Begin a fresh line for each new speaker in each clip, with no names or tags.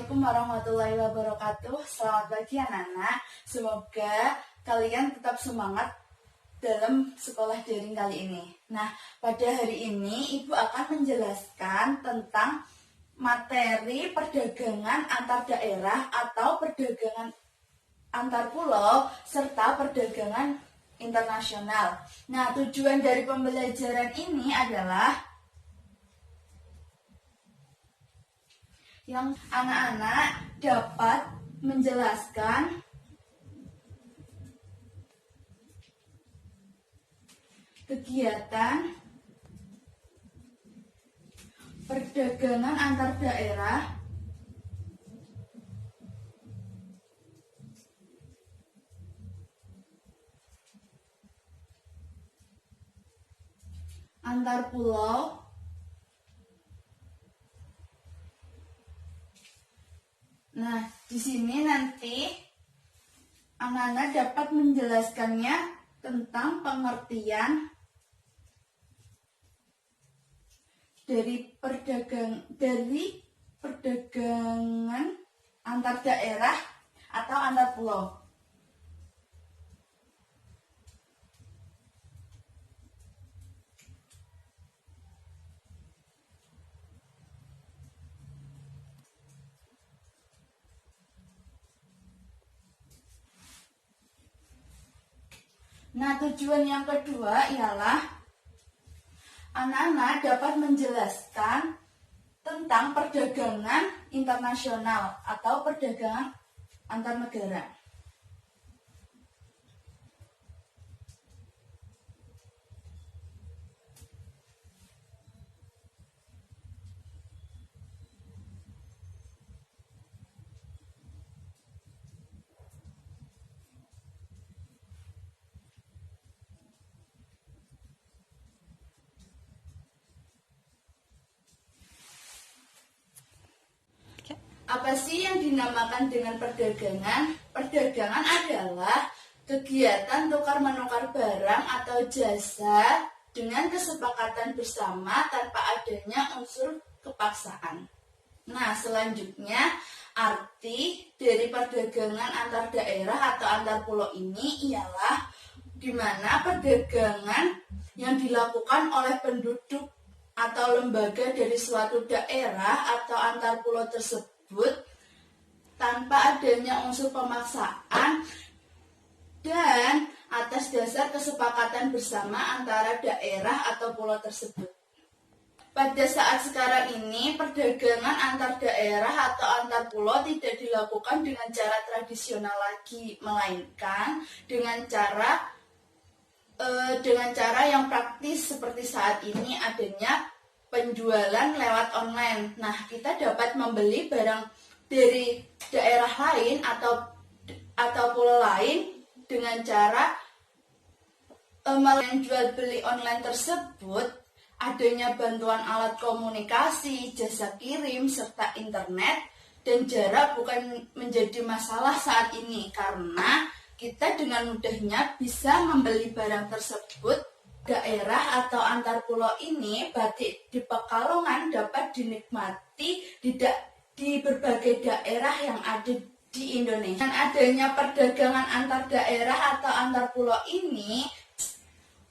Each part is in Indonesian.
Assalamualaikum warahmatullahi wabarakatuh. Selamat pagi anak-anak. Semoga kalian tetap semangat dalam sekolah daring kali ini. Nah, pada hari ini Ibu akan menjelaskan tentang materi perdagangan antar daerah atau perdagangan antar pulau serta perdagangan internasional. Nah, tujuan dari pembelajaran ini adalah yang anak-anak dapat menjelaskan kegiatan perdagangan antar daerah antar pulau Nah, di sini nanti anak-anak dapat menjelaskannya tentang pengertian dari perdagangan antar daerah atau antar pulau. Nah, tujuan yang kedua ialah anak-anak dapat menjelaskan tentang perdagangan internasional atau perdagangan antar negara. Apa sih yang dinamakan dengan perdagangan? Perdagangan adalah kegiatan tukar-menukar barang atau jasa dengan kesepakatan bersama tanpa adanya unsur kepaksaan. Nah, selanjutnya arti dari perdagangan antar daerah atau antar pulau ini ialah di mana perdagangan yang dilakukan oleh penduduk atau lembaga dari suatu daerah atau antar pulau tersebut tanpa adanya unsur pemaksaan dan atas dasar kesepakatan bersama antara daerah atau pulau tersebut. Pada saat sekarang ini, perdagangan antar daerah atau antar pulau tidak dilakukan dengan cara tradisional lagi, melainkan dengan cara yang praktis seperti saat ini adanya penjualan lewat online. Nah, kita dapat membeli barang dari daerah lain atau pulau lain dengan cara melalui jual beli online tersebut, adanya bantuan alat komunikasi, jasa kirim, serta internet, dan jarak bukan menjadi masalah saat ini karena kita dengan mudahnya bisa membeli barang tersebut. Daerah atau antar pulau ini batik di Pekalongan dapat dinikmati di berbagai daerah yang ada di Indonesia. Dengan adanya perdagangan antar daerah atau antar pulau ini,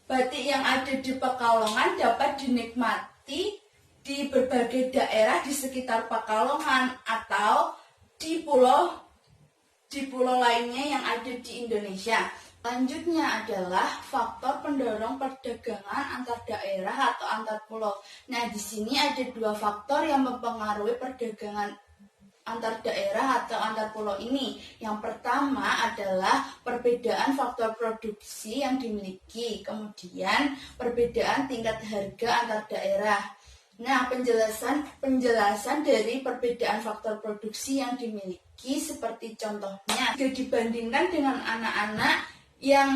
batik yang ada di Pekalongan dapat dinikmati di berbagai daerah di sekitar Pekalongan atau di pulau lainnya yang ada di Indonesia. Selanjutnya adalah faktor pendorong perdagangan antar daerah atau antar pulau. Nah, di sini ada dua faktor yang mempengaruhi perdagangan antar daerah atau antar pulau ini. Yang pertama adalah perbedaan faktor produksi yang dimiliki, kemudian perbedaan tingkat harga antar daerah. Nah, penjelasan dari perbedaan faktor produksi yang dimiliki seperti contohnya, jika dibandingkan dengan anak-anak yang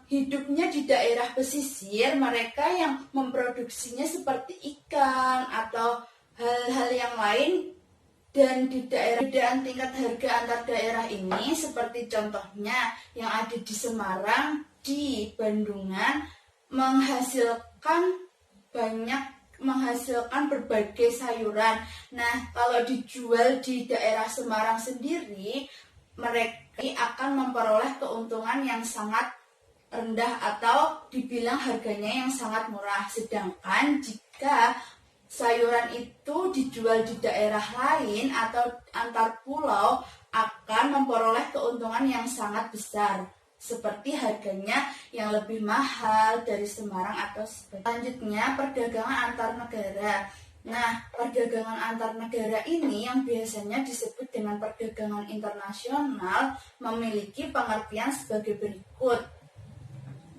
hidupnya di daerah pesisir, mereka yang memproduksinya seperti ikan atau hal-hal yang lain, dan di daerah tingkat harga antar daerah ini seperti contohnya yang ada di Semarang, di Bandungan menghasilkan banyak menghasilkan berbagai sayuran. Nah, kalau dijual di daerah Semarang sendiri, mereka akan memperoleh keuntungan yang sangat rendah atau dibilang harganya yang sangat murah. Sedangkan jika sayuran itu dijual di daerah lain atau antar pulau, akan memperoleh keuntungan yang sangat besar, seperti harganya yang lebih mahal dari Semarang atau selanjutnya perdagangan antar negara. Nah, perdagangan antar negara ini yang biasanya disebut dengan perdagangan internasional memiliki pengertian sebagai berikut.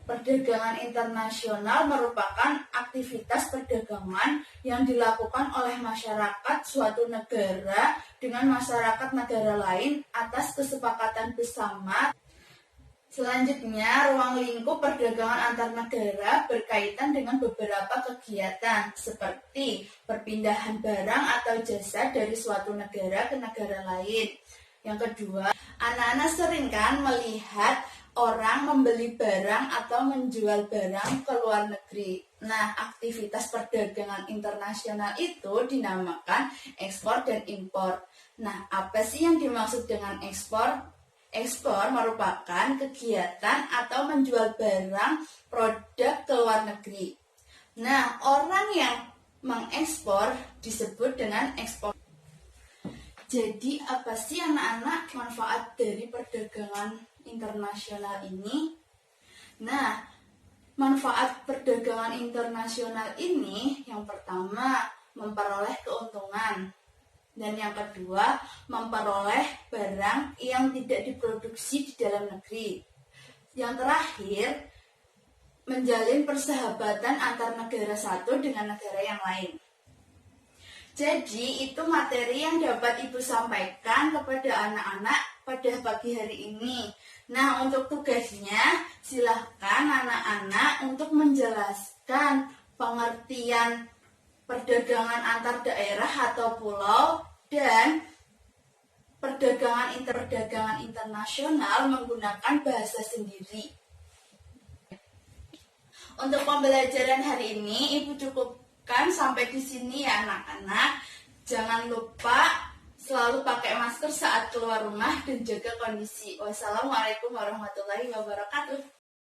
Perdagangan internasional merupakan aktivitas perdagangan yang dilakukan oleh masyarakat suatu negara dengan masyarakat negara lain atas kesepakatan bersama. Selanjutnya, ruang lingkup perdagangan antar negara berkaitan dengan beberapa kegiatan seperti perpindahan barang atau jasa dari suatu negara ke negara lain. Yang kedua, anak-anak sering kan melihat orang membeli barang atau menjual barang ke luar negeri. Nah, aktivitas perdagangan internasional itu dinamakan ekspor dan impor. Nah, apa sih yang dimaksud dengan ekspor? Ekspor merupakan kegiatan atau menjual barang produk ke luar negeri. Nah, orang yang mengekspor disebut dengan ekspor. Jadi, apa sih anak-anak manfaat dari perdagangan internasional ini? Nah, manfaat perdagangan internasional ini yang pertama memperoleh keuntungan, dan yang kedua memperoleh barang yang tidak diproduksi di dalam negeri. Yang terakhir, menjalin persahabatan antar negara satu dengan negara yang lain. Jadi itu materi yang dapat Ibu sampaikan kepada anak-anak pada pagi hari ini. Nah, untuk tugasnya silahkan anak-anak untuk menjelaskan pengertian perdagangan antar daerah atau pulau dan perdagangan internasional menggunakan bahasa sendiri. Untuk pembelajaran hari ini Ibu cukupkan sampai di sini ya anak-anak. Jangan lupa selalu pakai masker saat keluar rumah dan jaga kondisi. Wassalamualaikum warahmatullahi wabarakatuh.